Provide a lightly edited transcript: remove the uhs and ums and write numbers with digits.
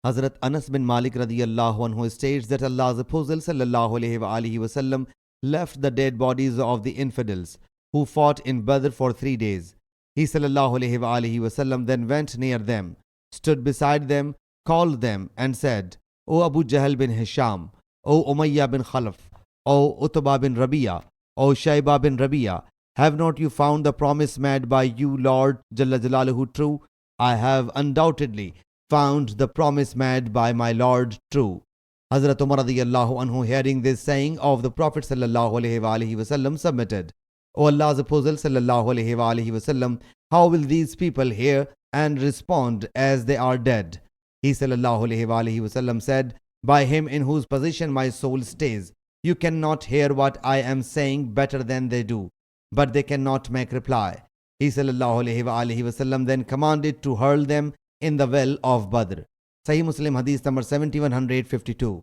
Hazrat Anas bin Malik radiyallahu anhu states that Allah's Apostle sallallahu alaihi wasallam left the dead bodies of the infidels who fought in Badr for 3 days. He sallallahu alaihi wasallam then went near them, stood beside them, called them and said, O Abu Jahl bin Hisham, O Umayyah bin Khalaf, O Utbah bin Rabi'ah, O Shaybah bin Rabi'ah, have not you found the promise made by you, Lord Jalla Jalaluhu, true? I have undoubtedly found the promise made by my Lord true. Hazrat Umar radiyallahu anhu, hearing this saying of the Prophet sallallahu alaihi wasallam, submitted, O Allah's Apostle sallallahu alaihi wasallam, how will these people hear and respond as they are dead? He sallallahu alaihi wasallam said, by him in whose position my soul stays, you cannot hear what I am saying better than they do, but they cannot make reply. He sallallahu alaihi wasallam then commanded to hurl them in the well of Badr. Sahih Muslim Hadees number 7152.